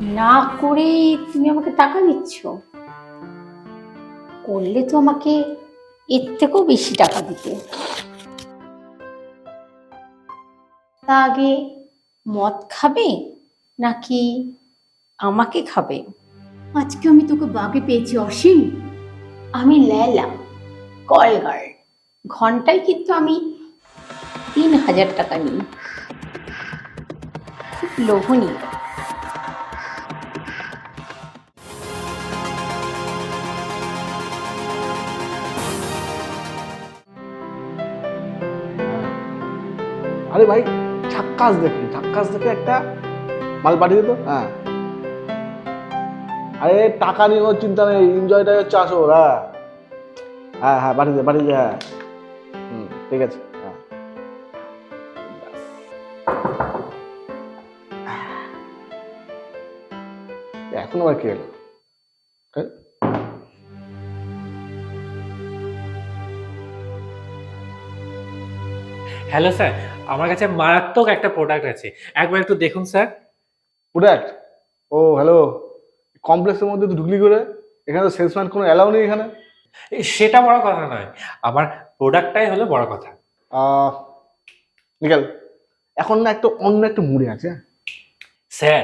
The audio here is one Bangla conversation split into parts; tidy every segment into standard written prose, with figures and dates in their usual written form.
না করেই তুমি আমাকে টাকা দিচ্ছ? করলে তো আমাকে এর থেকেও বেশি টাকা দিতে। তা আগে মদ খাবে নাকি আমাকে খাবে? আজকে আমি তোকে বাগে পেয়েছি অসীম। আমি লেলা, কল গার্ল। ঘন্টায় কিন্তু আমি 3,000 টাকা নিই। খুব লোভনীয়। আরে ভাই, ঝাক্কাস দেখে একটা মাল পাঠিয়ে দিত। হ্যাঁ, আরে টাকা নিয়ে কোনো চিন্তা নেই, এনজয়টা হচ্ছে আসল। হ্যাঁ হ্যাঁ হ্যাঁ, পাঠিয়ে দে। হ্যাঁ, ঠিক আছে। হ্যাঁ, এখন আবার কে এলো? এ? হ্যালো স্যার, আমার কাছে মারাত্মক একটা প্রোডাক্ট আছে, একবার একটু দেখুন স্যার। প্রোডাক্ট? ও হ্যালো, কমপ্লেক্সের মধ্যে তো ঢুকলি করে? এখানে তো সেলসম্যান কোনো অ্যালাউ নেই এখানে। সেটা বড় কথা নয়, আমার প্রোডাক্টটাই হলো বড় কথা। আহ, নিকাল, এখন না একটা অন্য একটা মুডে আছে। স্যার,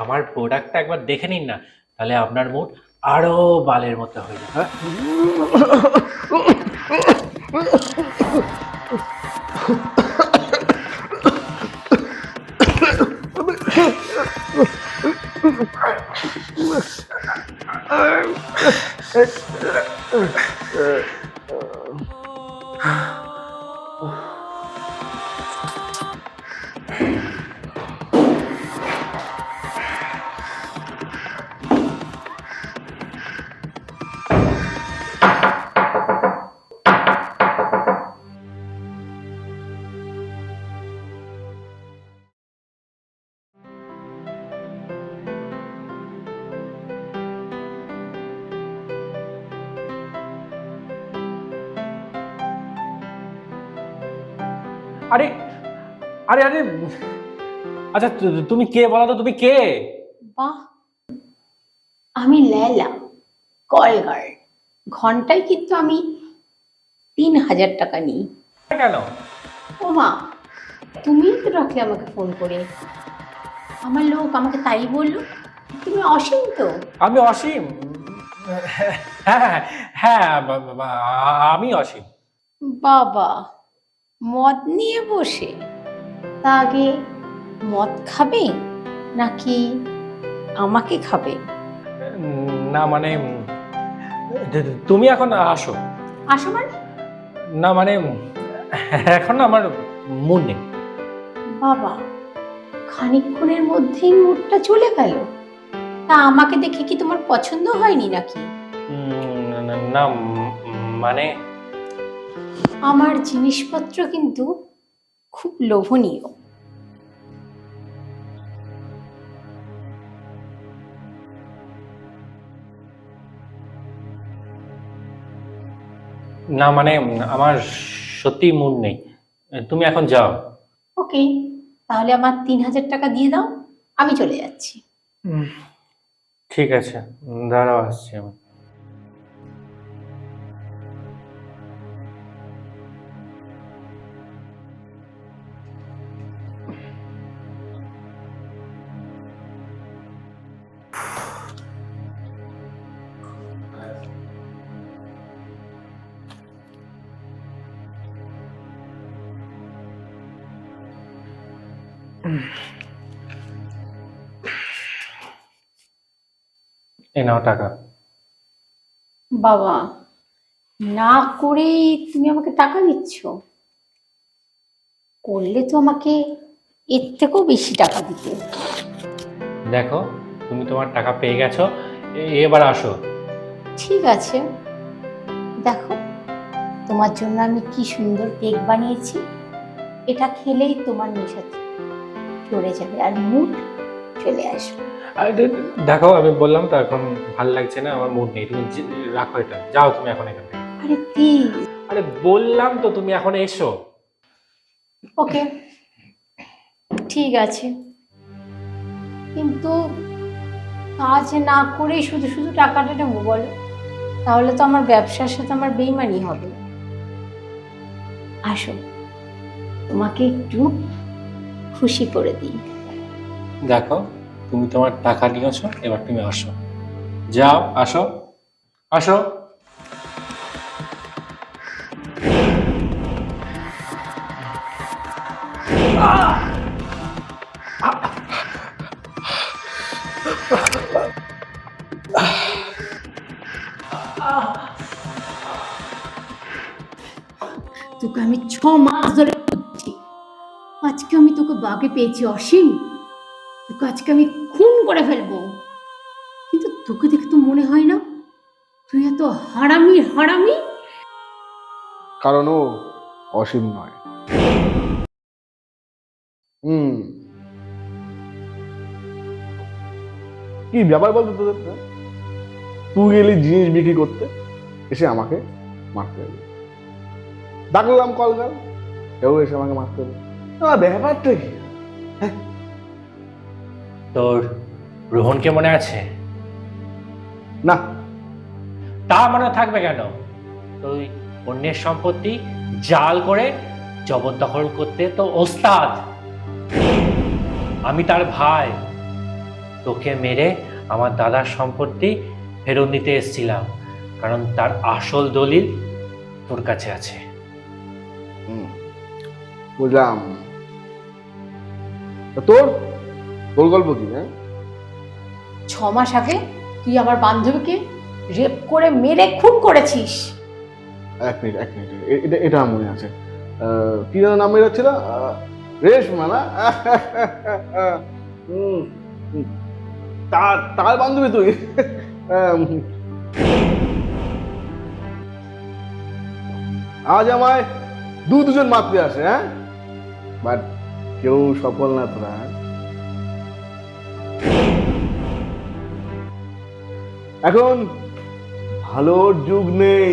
আমার প্রোডাক্টটা একবার দেখে নিন না, তাহলে আপনার মুড আরো বালের মতো হয়ে যাবে। হ্যাঁ, আরে আরে আরে আচ্ছা, তুমি কে বলো তো, তুমি কে? বাহ, আমি লেলা, কল গার্ল। ঘন্টায় কিন্তু আমি 3,000 টাকা নিই। কেন? ও মা, তুমি তো রাখলে আমাকে ফোন করে। আমার লোক আমাকে তাই বললো। তুমি অসীম তো? আমি অসীম। হ্যাঁ হ্যাঁ, আমি অসীম। বাবা, মদ নিয়ে বসে? তা আগে মদ খাবে নাকি আমাকে খাবে? না মানে, তুমি এখন আসো। আসো মানে? না মানে, এখন না আমার মুড নেই। বাবা, খানিকক্ষণের মধ্যেই মুডটা চলে গেল। তা আমাকে দেখে কি তোমার পছন্দ হয়নি নাকি? না মানে, আমার জিনিসপত্র কিন্তু খুব লোভনীয়। না মানে, আমার সত্যি মুড নেই, তুমি এখন যাও। ওকে, তাহলে আমার 3,000 টাকা দিয়ে দাও, আমি চলে যাচ্ছি। ঠিক আছে, দাঁড়াও, আসছি আমি। এই নাও টাকা। বাবা, না করেই তুমি আমাকে টাকা দিচ্ছ? করলে তো আমাকে এর থেকেও বেশি টাকা দিতে। দেখো, তুমি তোমার টাকা পেয়ে গেছো, এবার আসো। ঠিক আছে, দেখো তোমার জন্য আমি কি সুন্দর কেক বানিয়েছি। এটা খেলেই তোমার নেশা চলে যাবে আর মুড চলে আসবে। আরে দেখো, আমি বললাম তো এখন ভাল লাগছে না, আমার মুড নেই, তুমি রাখো এটা, যাও তুমি এখন এখান থেকে। আরে প্লিজ। আরে বললাম তো, তুমি এখন এসো। ওকে, ঠিক আছে, কিন্তু কাজ না করেই শুধু শুধু টাকাটা নেবো বলো? তাহলে তো আমার ব্যবসার সাথে আমার বেইমানি হবে। আসো, তোমাকে একটু খুশি করে দিই। দেখো, তুমি তোমার টাকা নিয়েছো, এবার তুমি আসো, যাও, আসো, আসো। তোকে আমি 6 মাস ধরে খুঁজছি, আজকে আমি তোকে বাগে পেয়েছি অসীম। তোকে আজকে আমি খুন করে ফেলবো। কিন্তু তোকে দেখে তো মনে হয় না তুই এত হারামি হারামি। কারণ ও অসীম নয়। হুম, কি ব্যাপার বলতো তোদের? তুই গেলি জিনিস বিক্রি করতে, এসে আমাকে মারতে এলি। ডাকলাম কলগাল, কেউ এসে আমাকে মারতে এলি। ব্যাপারটা কি? তোর রোহনকে মনে আছে? না, তা মনে থাকবে কেন? তুই অন্যের সম্পত্তি জাল করে জবরদখল করতে তো ওস্তাদ। আমি তার ভাই, তোকে মেরে আমার দাদার সম্পত্তি ফেরত নিতে এসেছিলাম, কারণ তার আসল দলিল তোর কাছে আছে। বুঝলাম। তোর তোর গল্প কি? 6 মাস আগে তুই আমার বান্ধবীকে রেপ করে মেরে খুন করেছিস। এক মিনিট, এক মিনিট, এটা আমার মনে আছে। কি যেন নাম বেরোচ্ছিল? রেশমা না? হুম, তার তার বান্ধবী তুই? আজ আমায় দুজন মারতে আসে, হ্যাঁ, বাট কেউ সফল না তোরা। এখন ভালোর যুগ নেই।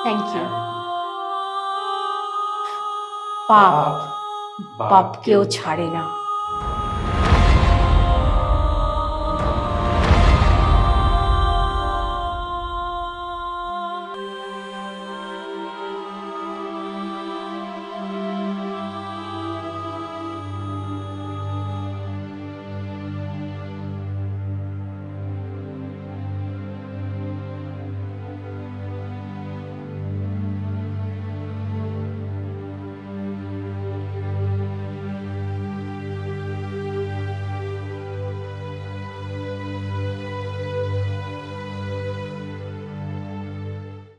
Thank you. পাপ পাপ কেউ ছাড়ে না।